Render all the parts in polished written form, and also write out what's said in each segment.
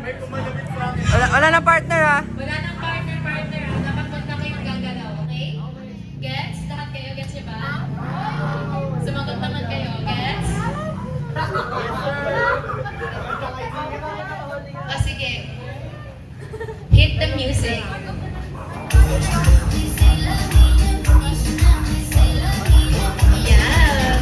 Wala nang partner ha. Wala nang partner ah. Dapat wag na kayong gagalaw, okay? Gets? Lahat kayo, gets niyo ba? Sumagot naman kayo, gets? Sige. Hit the music. Yeah.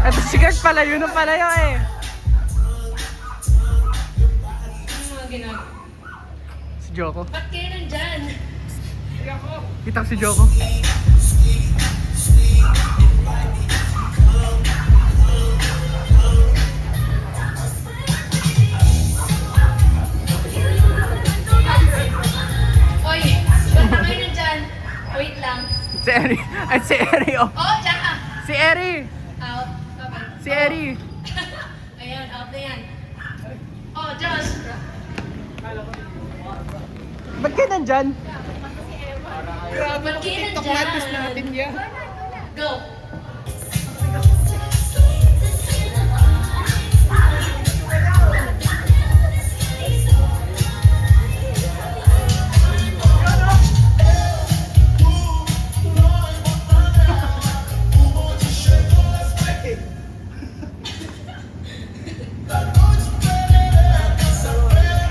Ito si Kurt palayo na palayo eh. Ano mga ginagawa? Si Joko. Ba't kayo nandyan? Kita ko si Joko. Oy, ba't na kayo nandyan? Wait lang. Si Eri. Ay, si Eri oh. Oh, dyan ka. Si Eri. Out. Okay. Si Eri. Ayan, out na yan. Oh, Josh. Ba't kayo nandyan? Ba't kayo nandyan? yan. Go.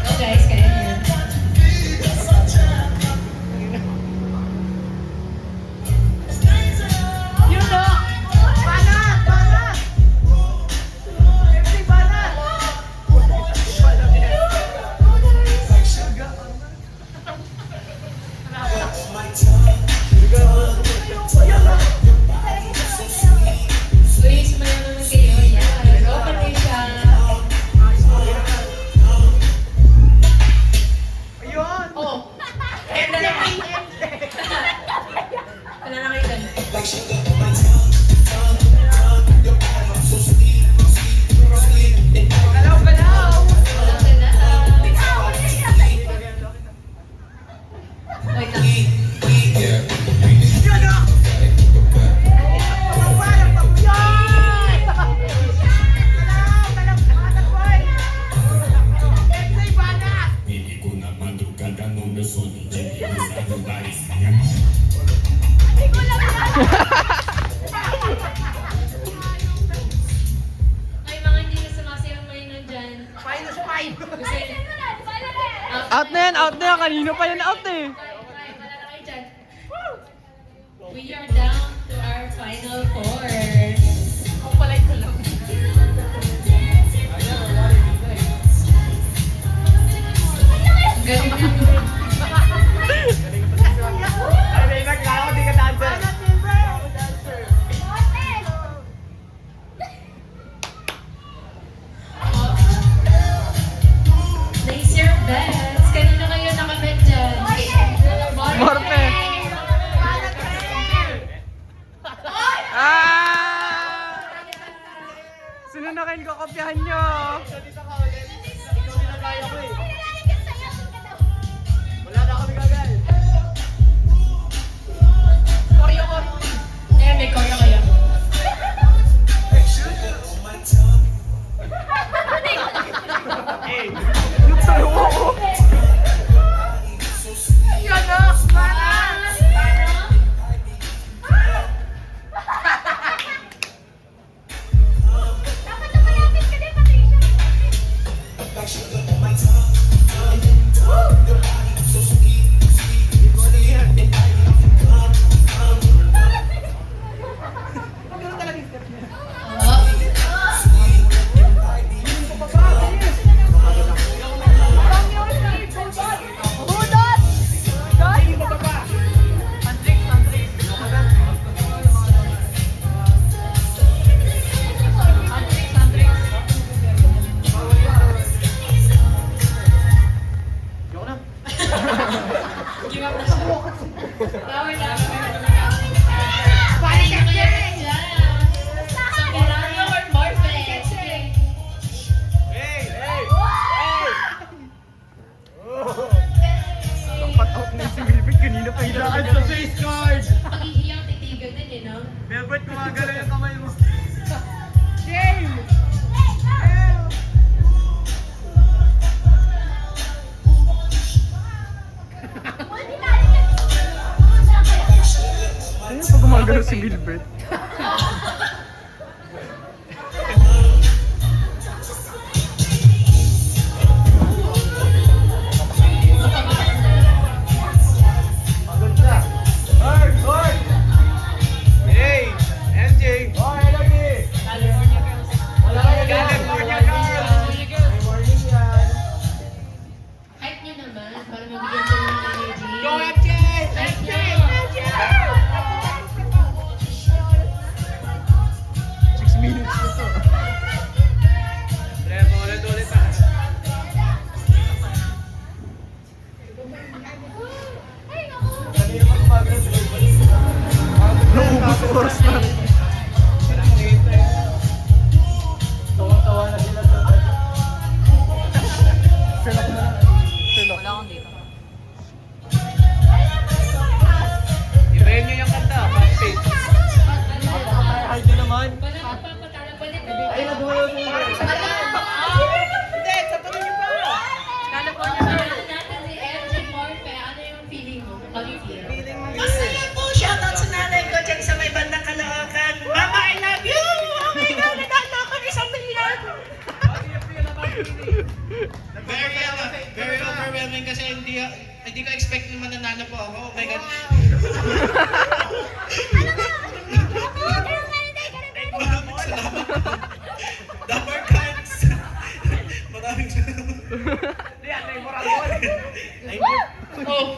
Go guys, kaya niyo. Please, maya naman kayo. Yan. Go, Patricia. Ayun! Oh. End na naman. Wala na kayo dun. Galaw! Wala ka na. Wait lang. Hindi ko na madrugada nung nasod. Hindi ko sa lugaris. Ay, mga hindi na sumasayaw may nandyan. Minus 5! Kasi... Out na yan! Kanino pa yan out eh! Wala na kayo dyan. We are down to our final four. Ako pala ito lang. Galing na. Ay, nagkala ko di ka dancer! Place your bets. Kanina kayo nakabet dyan? Morpe! Ah! Gumagano si Gilbert. Hey, MJ. Hype nyo naman para mabigyan ko ng energy. Go, MJ! Hype nyo! 6 minutes na to. Ulit ah. Naubos oras na. Tawa-tawa na sila sa Wala akong dito. Ibayin nyo yung kanta, backstage. Ay, di naman. Wala akong papatala. Pwede po. Ay, nadulo mo. Hindi, tatanong nyo pa. Kala ko niya natin si MJ Morfe. Ano yung feeling mo? How do you feel? Masaya po, shoutout sa nanay ko dyan sa may bandang Caloocan. Mama, I love you! Oh my God, nanalo ako ng 1 million! Very overwhelming kasi hindi ko expect na mananalo po ako. Oh my God. Maraming salamat. Number cards. Maraming salamat. Thank you. Oh,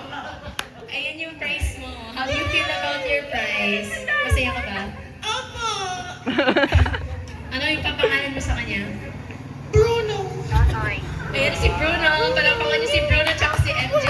ayan yung prize mo. How do you feel about your prize? Masaya ka ba? Opo! Ano yung papangalan mo sa kanya? Bruno! Ayan si Bruno. Palampakan niyo si Bruno tsaka si MJ.